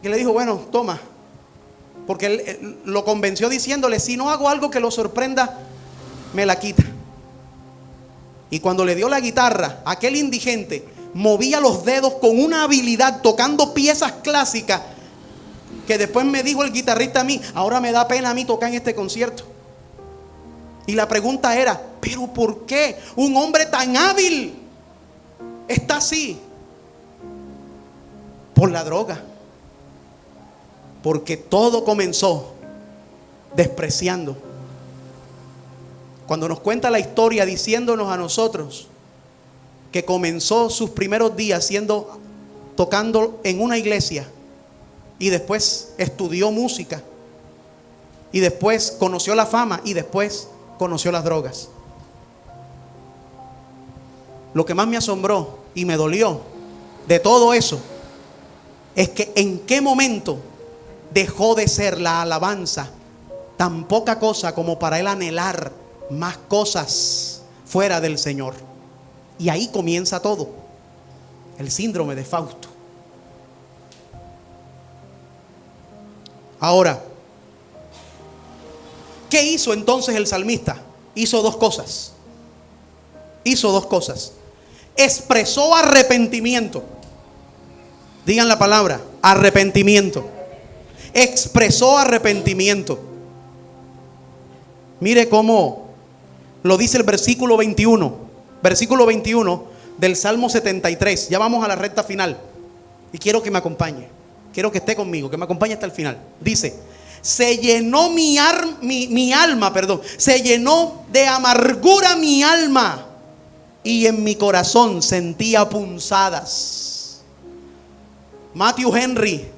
le dijo, bueno, toma. Porque él lo convenció diciéndole, si no hago algo que lo sorprenda, me la quita. Y cuando le dio la guitarra, aquel indigente movía los dedos con una habilidad tocando piezas clásicas que después me dijo el guitarrista a mí, ahora me da pena a mí tocar en este concierto. Y la pregunta era, ¿pero por qué un hombre tan hábil está así? Por la droga. Porque todo comenzó despreciando. Cuando nos cuenta la historia diciéndonos a nosotros que comenzó sus primeros días tocando en una iglesia, y después estudió música, y después conoció la fama, y después conoció las drogas. Lo que más me asombró y me dolió de todo eso es que en qué momento dejó de ser la alabanza tan poca cosa como para él anhelar más cosas fuera del Señor. Y ahí comienza todo, el síndrome de Fausto. Ahora, ¿qué hizo entonces el salmista? Hizo dos cosas. Expresó arrepentimiento. Digan la palabra, arrepentimiento. Expresó arrepentimiento. Mire cómo lo dice el versículo 21. Versículo 21 del Salmo 73. Ya vamos a la recta final. Y quiero que me acompañe. Quiero que esté conmigo, que me acompañe hasta el final. Dice: se llenó mi alma, se llenó de amargura mi alma, y en mi corazón sentía punzadas. Matthew Henry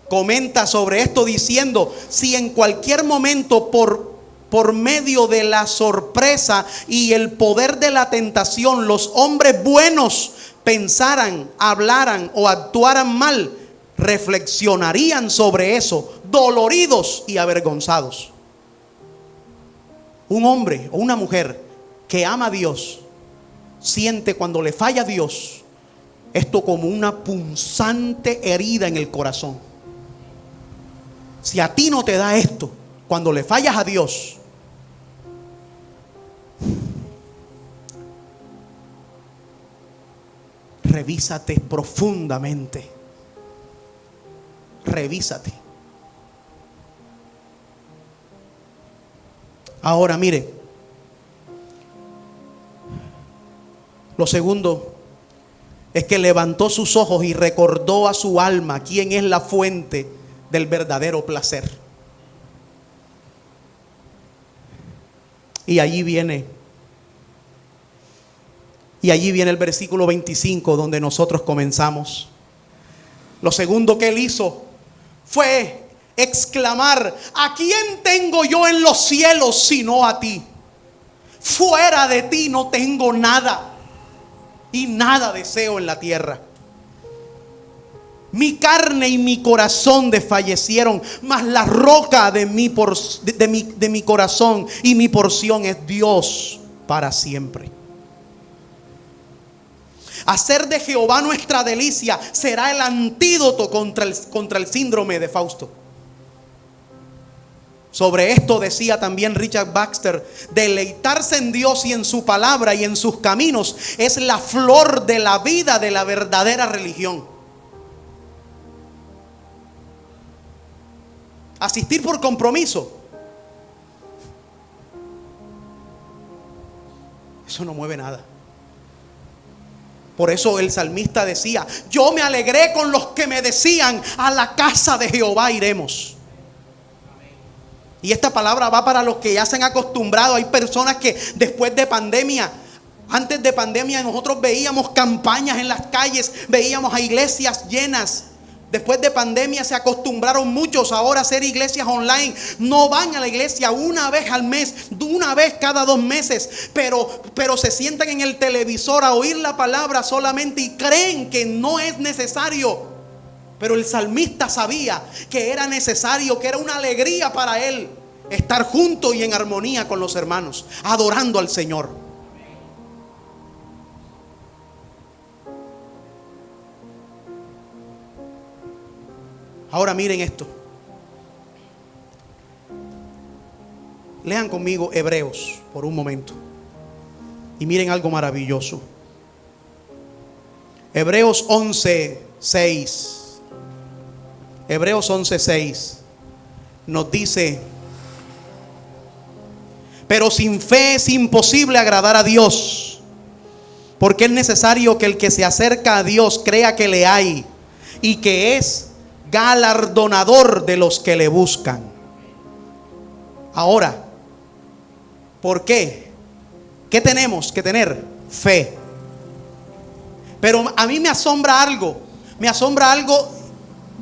comenta sobre esto diciendo: si en cualquier momento por medio de la sorpresa y el poder de la tentación los hombres buenos pensaran, hablaran o actuaran mal, reflexionarían sobre eso, doloridos y avergonzados. Un hombre o una mujer que ama a Dios siente cuando le falla a Dios esto como una punzante herida en el corazón. Si a ti no te da esto cuando le fallas a Dios, revísate profundamente. Revísate. Ahora mire, lo segundo es que levantó sus ojos y recordó a su alma quién es la fuente del verdadero placer. Y allí viene el versículo 25 donde nosotros comenzamos. Lo segundo que él hizo fue exclamar: ¿a quién tengo yo en los cielos sino a ti? Fuera de ti no tengo nada, y nada deseo en la tierra. Mi carne y mi corazón desfallecieron, mas la roca de mi corazón y mi porción es Dios para siempre. Hacer de Jehová nuestra delicia será el antídoto contra el síndrome de Fausto. Sobre esto decía también Richard Baxter: deleitarse en Dios y en su palabra y en sus caminos es la flor de la vida de la verdadera religión. Asistir por compromiso, eso no mueve nada. Por eso el salmista decía: yo me alegré con los que me decían, a la casa de Jehová iremos. Y esta palabra va para los que ya se han acostumbrado. Hay personas que después de pandemia, antes de pandemia, nosotros veíamos campañas en las calles, veíamos a iglesias llenas. Después de pandemia se acostumbraron muchos ahora a hacer iglesias online. No van a la iglesia una vez al mes, una vez cada 2 meses, pero se sientan en el televisor a oír la palabra solamente y creen que no es necesario. Pero el salmista sabía que era necesario, que era una alegría para él estar junto y en armonía con los hermanos, adorando al Señor. Ahora miren esto. Lean conmigo Hebreos por un momento. Y miren algo maravilloso. Hebreos 11:6. Hebreos 11:6 nos dice: pero sin fe es imposible agradar a Dios, porque es necesario que el que se acerca a Dios crea que le hay y que es galardonador de los que le buscan. Ahora, ¿por qué? ¿Qué tenemos que tener? Fe. Pero a mí me asombra algo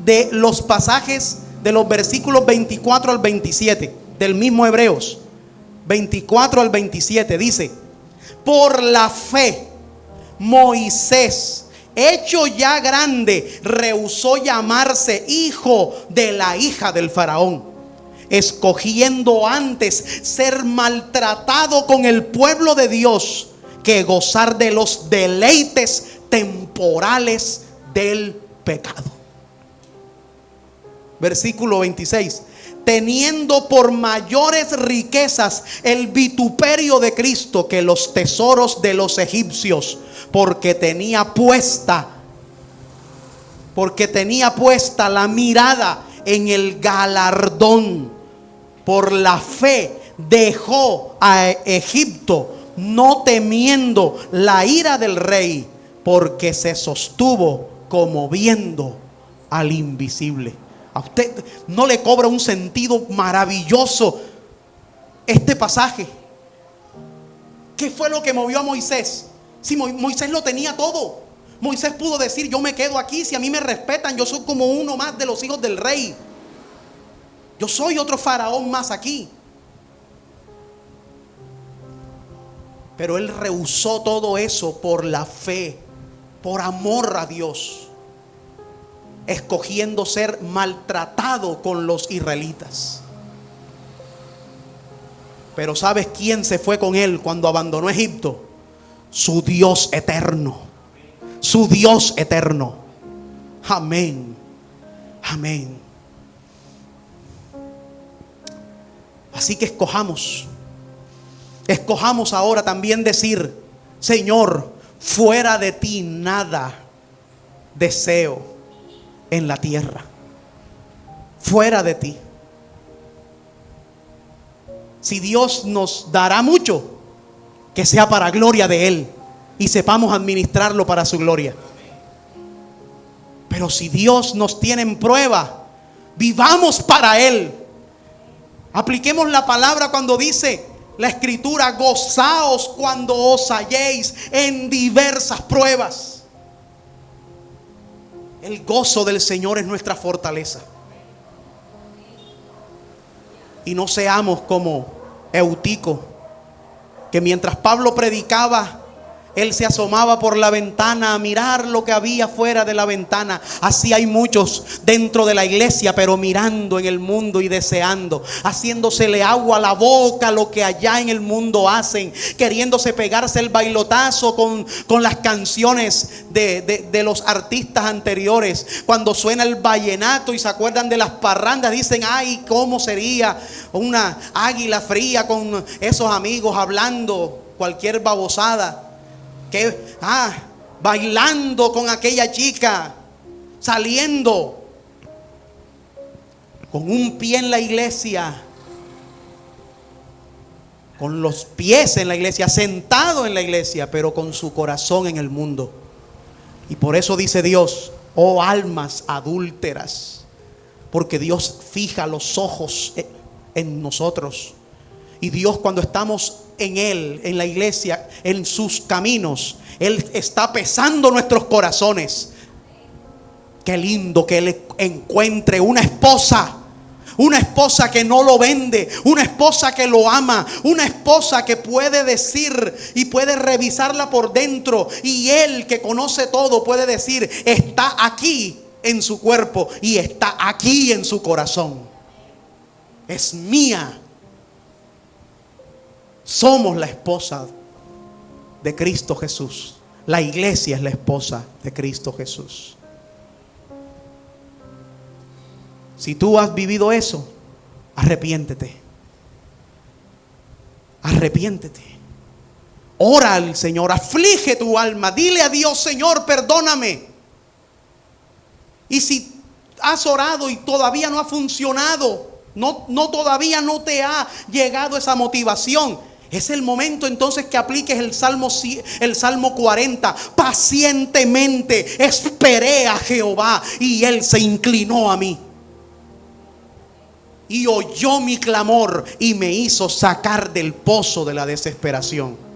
de los pasajes de los versículos 24 al 27 del mismo Hebreos 24 al 27. Dice: por la fe Moisés, hecho ya grande, rehusó llamarse hijo de la hija del faraón, escogiendo antes ser maltratado con el pueblo de Dios que gozar de los deleites temporales del pecado. Versículo 26: teniendo por mayores riquezas el vituperio de Cristo que los tesoros de los egipcios, porque tenía puesta la mirada en el galardón. Por la fe dejó a Egipto, no temiendo la ira del rey, porque se sostuvo como viendo al invisible. ¿A usted no le cobra un sentido maravilloso este pasaje? ¿Qué fue lo que movió a Moisés? Si Moisés lo tenía todo. Moisés pudo decir: yo me quedo aquí, si a mí me respetan, yo soy como uno más de los hijos del rey. Yo soy otro faraón más aquí. Pero él rehusó todo eso por la fe, por amor a Dios, escogiendo ser maltratado con los israelitas. Pero ¿sabes quién se fue con él cuando abandonó Egipto? Su Dios eterno. Su Dios eterno. Amén. Amén. Así que escojamos ahora también decir: Señor, fuera de ti nada deseo en la tierra. Fuera de ti. Si Dios nos dará mucho, que sea para gloria de Él y sepamos administrarlo para su gloria. Pero si Dios nos tiene en prueba, vivamos para Él. Apliquemos la palabra cuando dice la escritura: gozaos cuando os halléis en diversas pruebas. El gozo del Señor es nuestra fortaleza. Y no seamos como Eutico, que mientras Pablo predicaba, él se asomaba por la ventana a mirar lo que había fuera de la ventana. Así hay muchos dentro de la iglesia, pero mirando en el mundo y deseando, haciéndosele agua a la boca lo que allá en el mundo hacen, queriéndose pegarse el bailotazo con las canciones de los artistas anteriores. Cuando suena el vallenato y se acuerdan de las parrandas, dicen: ay, cómo sería una águila fría con esos amigos hablando cualquier babosada. Bailando con aquella chica, saliendo con un pie en la iglesia, con los pies en la iglesia, sentado en la iglesia, pero con su corazón en el mundo. Y por eso dice Dios: oh almas adúlteras, porque Dios fija los ojos en nosotros. Y Dios, cuando estamos en Él, en la iglesia, en sus caminos, Él está pesando nuestros corazones. Qué lindo que Él encuentre una esposa que no lo vende, una esposa que lo ama, una esposa que puede decir y puede revisarla por dentro, y Él, que conoce todo, puede decir: está aquí en su cuerpo y está aquí en su corazón. Es mía. Somos la esposa de Cristo Jesús. La iglesia es la esposa de Cristo Jesús. Si tú has vivido eso, arrepiéntete. Arrepiéntete. Ora al Señor, aflige tu alma, dile a Dios: Señor, perdóname. Y si has orado y todavía no ha funcionado, todavía no te ha llegado esa motivación, es el momento entonces que apliques el Salmo 40. Pacientemente esperé a Jehová y Él se inclinó a mí y oyó mi clamor y me hizo sacar del pozo de la desesperación.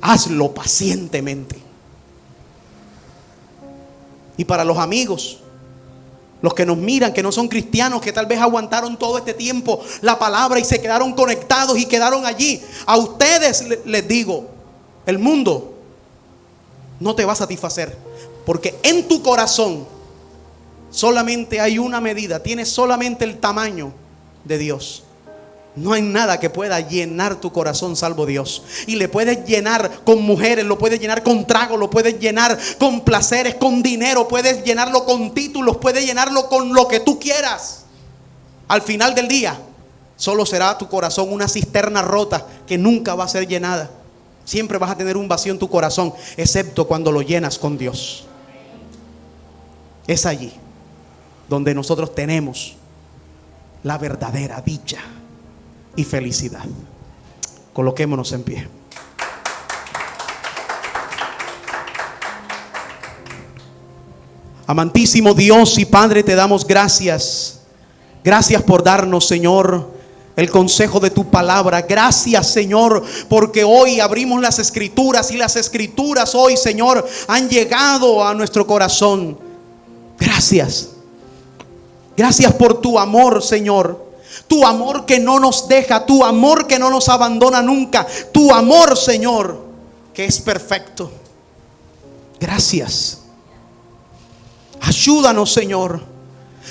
Hazlo pacientemente. Y para los amigos, los que nos miran, que no son cristianos, que tal vez aguantaron todo este tiempo la palabra y se quedaron conectados y quedaron allí, a ustedes les digo: el mundo no te va a satisfacer, porque en tu corazón solamente hay una medida, tienes solamente el tamaño de Dios. No hay nada que pueda llenar tu corazón salvo Dios. Y le puedes llenar con mujeres, lo puedes llenar con trago, lo puedes llenar con placeres, con dinero, puedes llenarlo con títulos, puedes llenarlo con lo que tú quieras. Al final del día, solo será tu corazón una cisterna rota que nunca va a ser llenada. Siempre vas a tener un vacío en tu corazón, excepto cuando lo llenas con Dios. Es allí donde nosotros tenemos la verdadera dicha y felicidad. Coloquémonos en pie. Amantísimo Dios y Padre, te damos gracias. Gracias por darnos, Señor, el consejo de tu palabra. Gracias, Señor, porque hoy abrimos las Escrituras y las Escrituras hoy, Señor, han llegado a nuestro corazón. Gracias. Gracias por tu amor, Señor. Tu amor que no nos deja, tu amor que no nos abandona nunca, tu amor, Señor, que es perfecto. Gracias. Ayúdanos, Señor.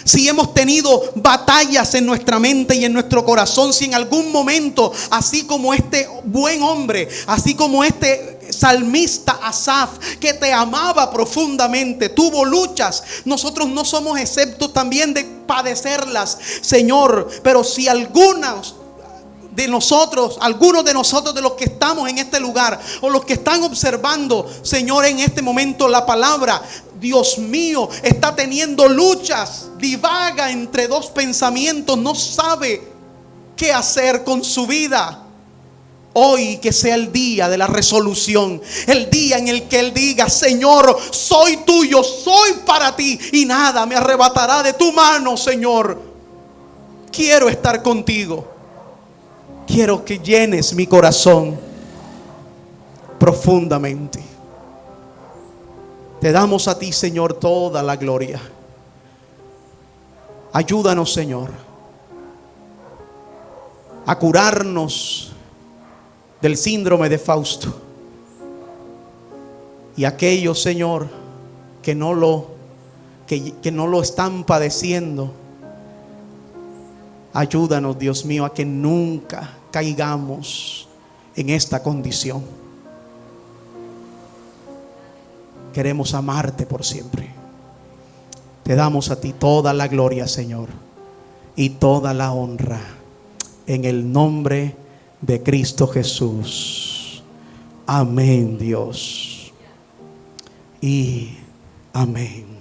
Si hemos tenido batallas en nuestra mente y en nuestro corazón, si en algún momento, así como este buen hombre, así como este salmista Asaf, que te amaba profundamente, tuvo luchas, nosotros no somos exceptos también de padecerlas, Señor. Pero si algunos de nosotros de los que estamos en este lugar, o los que están observando, Señor, en este momento la palabra, Dios mío, está teniendo luchas, divaga entre dos pensamientos, no sabe qué hacer con su vida, hoy que sea el día de la resolución, el día en el que Él diga: Señor, soy tuyo, soy para ti, y nada me arrebatará de tu mano, Señor. Quiero estar contigo. Quiero que llenes mi corazón profundamente. Te damos a ti, Señor, toda la gloria. Ayúdanos, Señor, a curarnos del síndrome de Fausto. Y aquellos, Señor, que no lo están padeciendo, ayúdanos, Dios mío, a que nunca caigamos en esta condición. Queremos amarte por siempre. Te damos a ti toda la gloria, Señor, y toda la honra, en el nombre de Cristo Jesús. Amén, Dios. Y amén.